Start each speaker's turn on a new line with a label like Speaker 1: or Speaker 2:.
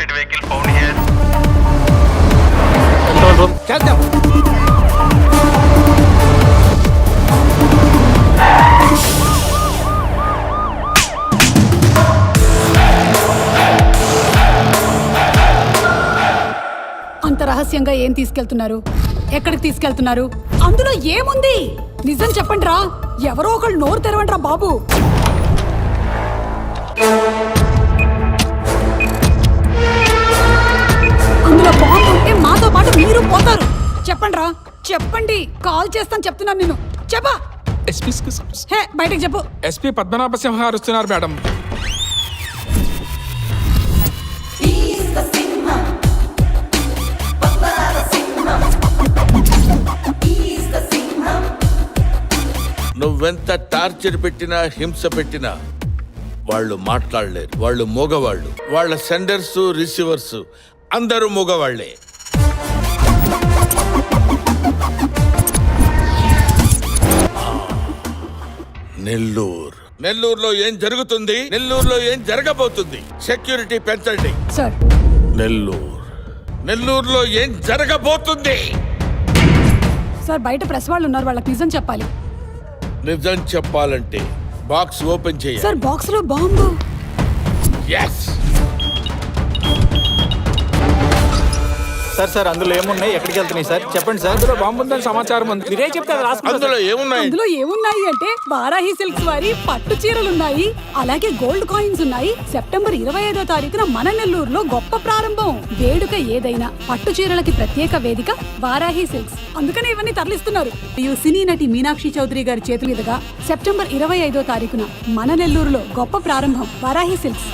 Speaker 1: counterfeit vehicle found here.
Speaker 2: Control room.
Speaker 3: Catch them.
Speaker 4: అంత రహస్యంగా ఏం తీసుకెళ్తున్నారు? ఎక్కడికి తీసుకెళ్తున్నారు? అందులో ఏముంది? నిజం చెప్పండి రా. ఎవరో ఒకళ్ళు నోరు తెరవండి రా బాబు. అందులో బాంబు ఉంటే మాతో పాటు మీరు పోతారు. చెప్పండి రా, చెప్పండి. కాల్ చేస్తాను చెప్తున్నాను నేను. చెప్పా. హే, బయటకు చెప్పు.
Speaker 3: ఎస్పీ పద్మనాభ సింహ గారు వస్తున్నారు మేడం.
Speaker 5: నువ్వెంత టార్చర్ పెట్టినా హింస పెట్టినా వాళ్ళు మాట్లాడలేరు. వాళ్ళు మూగవాళ్ళు. వాళ్ళ సెండర్స్ రిసీవర్స్ అందరూ మూగవాళ్లే. నెల్లూరులో ఏం జరుగుతుంది, నెల్లూరులో ఏం జరగబోతుంది? సెక్యూరిటీ పెంచండి
Speaker 4: సార్.
Speaker 5: నెల్లూరులో ఏం జరగబోతుంది?
Speaker 4: సార్, బయట ప్రెస్ వాళ్ళు ఉన్నారు, వాళ్ళకి నిజం చెప్పాలి.
Speaker 5: నిజం చెప్పాలంటే బాక్స్ ఓపెన్ చేయాలి.
Speaker 4: సార్, బాక్స్ లో బాంబు.
Speaker 5: yes
Speaker 2: సార్ అందులో ఏమున్నాయి, ఎక్కడికి వెళ్తున్నాయి సార్? చెప్పండి సార్.
Speaker 3: అందులో బాంబు ఉందని సమాచారం ఉంది. మీరే చెప్తారు.
Speaker 5: అందులో ఏమున్నాయి?
Speaker 4: అందులో ఏమున్నాయి అంటే వారాహి సిల్క్స్ వారి పట్టు చీరలున్నాయి, అలాగే గోల్డ్ కాయిన్స్ ఉన్నాయి. సెప్టెంబర్ 25వ తారీఖున మన నెల్లూరులో గొప్ప ప్రారంభం. వేడుక ఏదైనా పట్టు చీరలకి ప్రత్యేక వేదిక వారాహి సిల్క్స్. అందుకనే ఇవన్నీ తరలిస్తున్నారు. సినీ నటి మీనాక్షి చౌదరి గారి చేతుల మీదుగా సెప్టెంబర్ 25వ తారీఖున మన నెల్లూరులో గొప్ప ప్రారంభం. వారాహి సిల్క్స్.